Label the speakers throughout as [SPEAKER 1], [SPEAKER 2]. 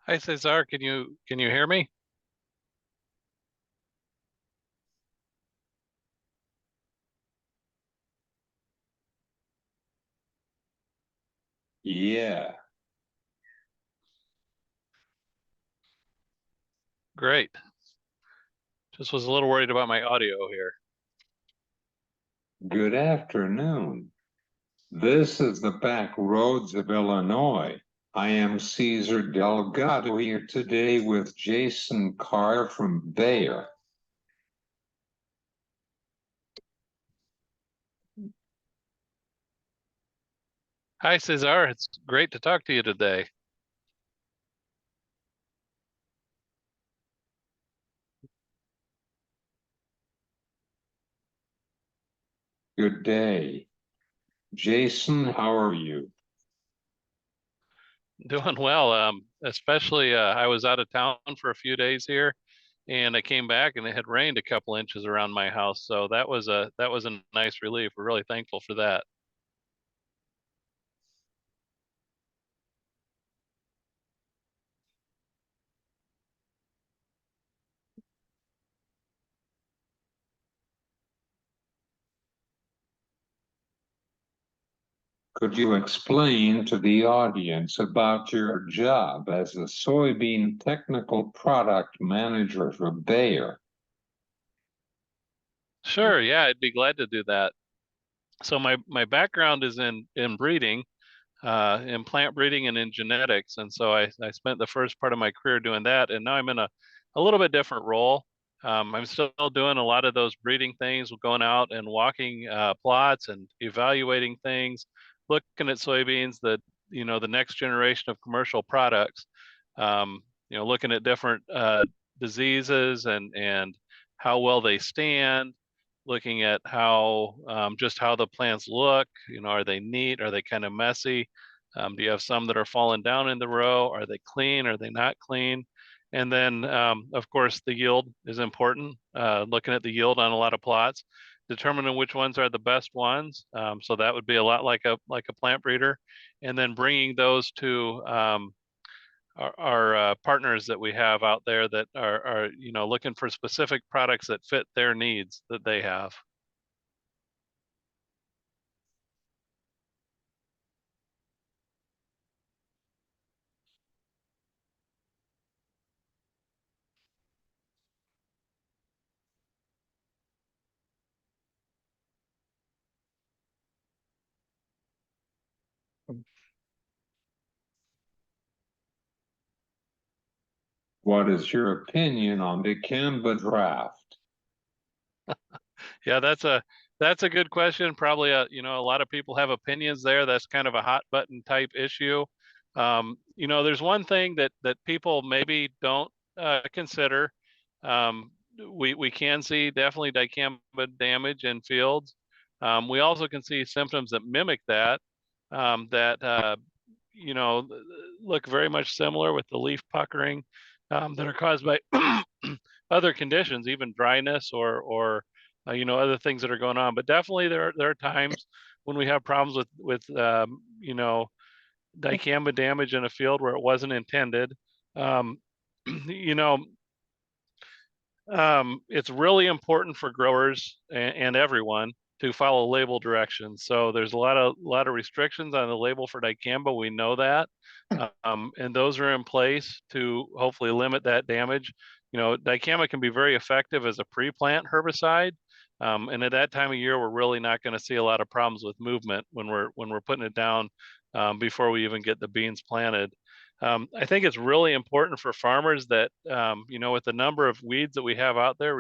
[SPEAKER 1] Hi Cesar, can you hear me?
[SPEAKER 2] Yeah,
[SPEAKER 1] Great. Just was a little worried about my audio here.
[SPEAKER 2] good afternoon. This is the back roads of Illinois. I am Cesar Delgado here today with Jason Carr from Bayer.
[SPEAKER 1] Hi Cesar, it's great to talk to you today.
[SPEAKER 2] Good day. Jason, how are you?
[SPEAKER 1] Doing well. Especially I was out of town for a few days here and I came back and it had rained a couple inches around my house. So that was a nice relief. We're really thankful for that.
[SPEAKER 2] Could you explain to the audience about your job as a soybean technical product manager for Bayer?
[SPEAKER 1] Sure, yeah, I'd be glad to do that. So my background is in breeding, in plant breeding and in genetics. And so I spent the first part of my career doing that. And now I'm in a little bit different role. I'm still doing a lot of those breeding things, going out and walking plots and evaluating things, looking at soybeans, the next generation of commercial products, looking at different diseases and how well they stand, looking at how just how the plants look. Are they neat? Are they kind of messy? Do you have some that are falling down in the row? Are they clean? Are they not clean? And then, of course, the yield is important. Looking at the yield on a lot of plots, determining which ones are the best ones. So that would be a lot like a plant breeder, and then bringing those to our partners that we have out there that are looking for specific products that fit their needs that they have.
[SPEAKER 2] What is your opinion on the Canva draft?
[SPEAKER 1] Yeah, that's a good question. Probably a lot of people have opinions there. That's kind of a hot button type issue. There's one thing that people maybe don't consider. Um, we can see definitely dicamba damage in fields. We also can see symptoms that mimic that that you know look very much similar with the leaf puckering that are caused by other conditions, even dryness or other things that are going on. But definitely there are times when we have problems with dicamba damage in a field where it wasn't intended. Um, you know, it's really important for growers and everyone to follow label directions. So there's a lot of restrictions on the label for dicamba. We know that, and those are in place to hopefully limit that damage. Dicamba can be very effective as a pre-plant herbicide, and at that time of year, we're really not going to see a lot of problems with movement when we're putting it down before we even get the beans planted. I think it's really important for farmers that, with the number of weeds that we have out there,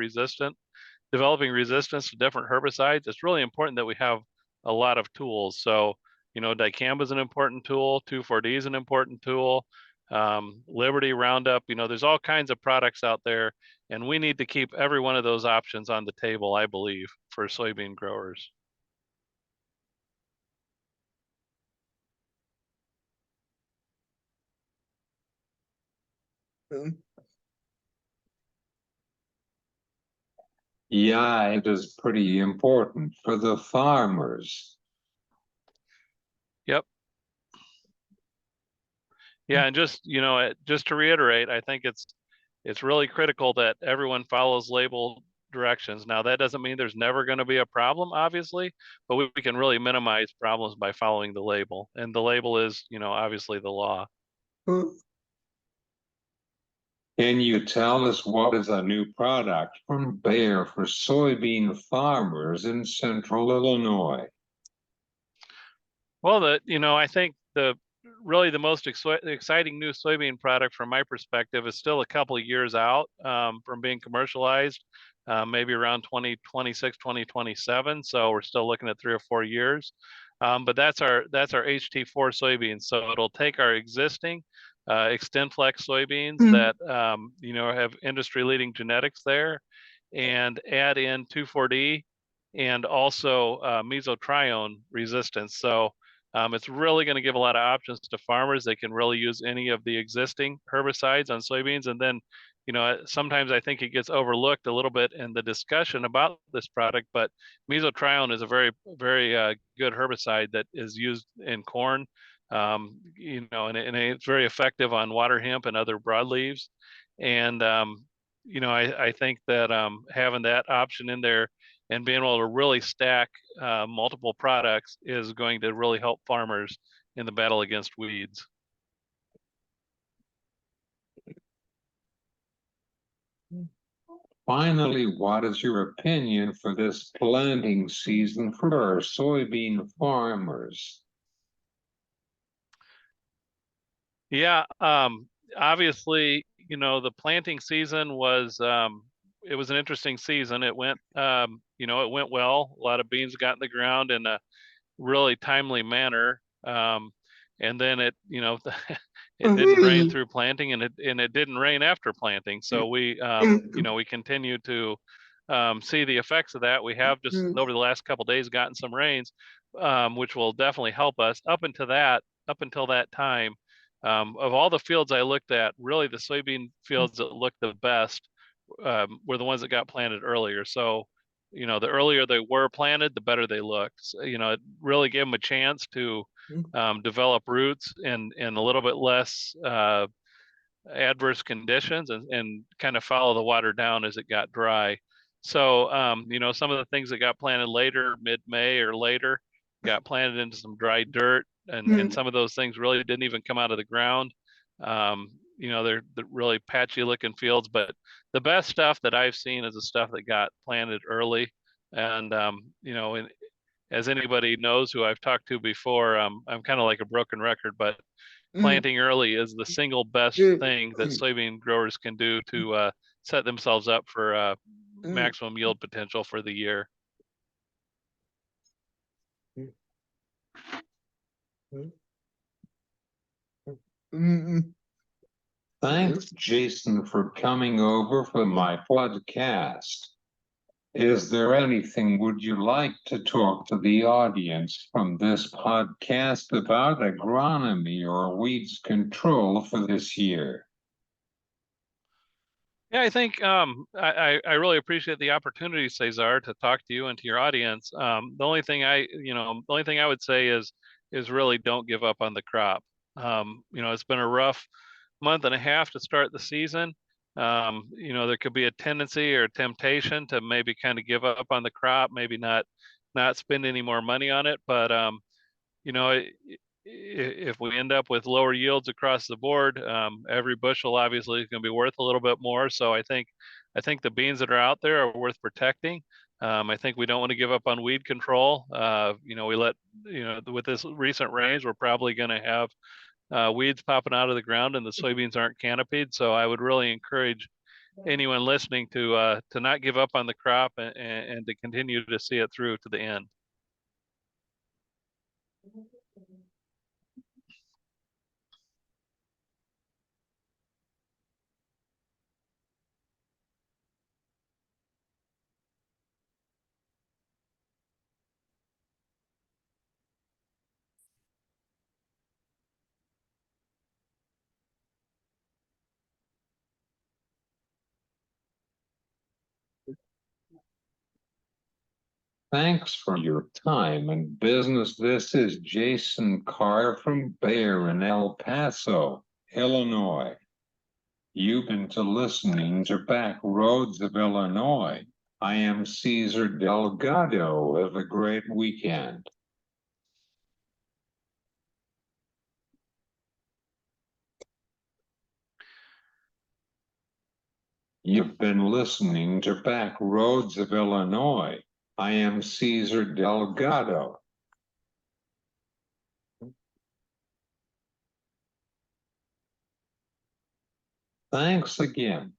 [SPEAKER 1] developing resistance to different herbicides, it's really important that we have a lot of tools. So, dicamba is an important tool, 2,4-D is an important tool, Liberty, Roundup, there's all kinds of products out there, and we need to keep every one of those options on the table, I believe, for soybean growers.
[SPEAKER 2] Yeah, it is pretty important for the farmers.
[SPEAKER 1] Yep. Yeah, and just just to reiterate, I think it's really critical that everyone follows label directions. Now, that doesn't mean there's never going to be a problem, obviously, but we can really minimize problems by following the label. And the label is, obviously the law.
[SPEAKER 2] Can you tell us what is a new product from Bayer for soybean farmers in central Illinois?
[SPEAKER 1] Well, I think the most exciting new soybean product from my perspective is still a couple of years out from being commercialized, maybe around 2026, 2027. So we're still looking at 3 or 4 years. But that's our HT4 soybeans. So it'll take our existing XtendFlex soybeans that have industry leading genetics there, and add in 2,4-D and also mesotrione resistance. So it's really going to give a lot of options to farmers. They can really use any of the existing herbicides on soybeans. And then, sometimes I think it gets overlooked a little bit in the discussion about this product, but mesotrione is a very, very good herbicide that is used in corn. And it's very effective on water hemp and other broadleaves. And, I think that having that option in there and being able to really stack multiple products is going to really help farmers in the battle against weeds.
[SPEAKER 2] Finally, what is your opinion for this planting season for our soybean farmers?
[SPEAKER 1] Yeah, obviously, the planting season was it was an interesting season. It went it went well. A lot of beans got in the ground in a really timely manner. And then it didn't rain through planting, and it didn't rain after planting. So we continue to see the effects of that. We have just over the last couple of days gotten some rains, which will definitely help us. Up until that time, of all the fields I looked at, really the soybean fields that looked the best were the ones that got planted earlier. So, the earlier they were planted, the better they looked. So, it really gave them a chance to develop roots in a little bit less adverse conditions, and kind of follow the water down as it got dry. So, some of the things that got planted later, mid-May or later, got planted into some dry dirt, and some of those things really didn't even come out of the ground. They're really patchy looking fields, but the best stuff that I've seen is the stuff that got planted early. And, as anybody knows who I've talked to before, I'm kind of like a broken record, but planting early is the single best thing that soybean growers can do to set themselves up for maximum yield potential for the year.
[SPEAKER 2] Thanks, Jason, for coming over for my podcast. Is there anything would you like to talk to the audience from this podcast about agronomy or weeds control for this year?
[SPEAKER 1] Yeah, I think I really appreciate the opportunity, Cesar, to talk to you and to your audience. The only thing I would say is really don't give up on the crop. It's been a rough month and a half to start the season. There could be a tendency or a temptation to maybe kind of give up on the crop, maybe not spend any more money on it. But you know, if we end up with lower yields across the board, every bushel obviously is going to be worth a little bit more. So I think the beans that are out there are worth protecting. I think we don't want to give up on weed control. With this recent rains, we're probably going to have weeds popping out of the ground, and the soybeans aren't canopied. So I would really encourage anyone listening to not give up on the crop, and to continue to see it through to the end.
[SPEAKER 2] Thanks for your time and business. This is Jason Carr from Bayer in El Paso. Illinois. You've been listening to Back Roads of Illinois. I am Cesar Delgado. Have a great weekend. You've been listening to Back Roads of Illinois. I am Cesar Delgado. Thanks again.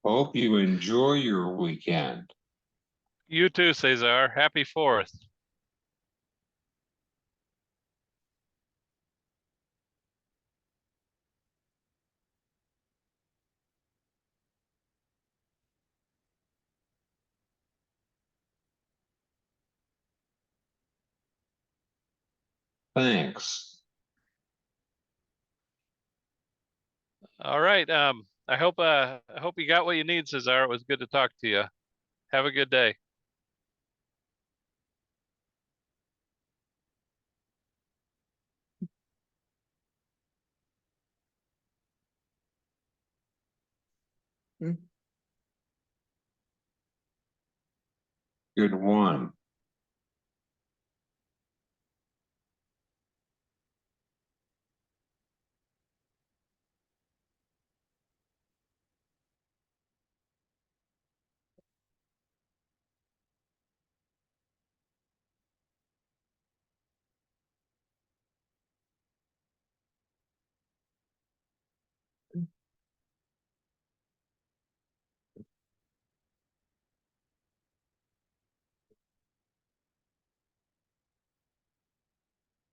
[SPEAKER 2] Hope you enjoy your weekend.
[SPEAKER 1] You too, Cesar. Happy 4th.
[SPEAKER 2] Thanks.
[SPEAKER 1] All right. I hope you got what you need, Cesar. It was good to talk to you. Have a good day.
[SPEAKER 2] Good one.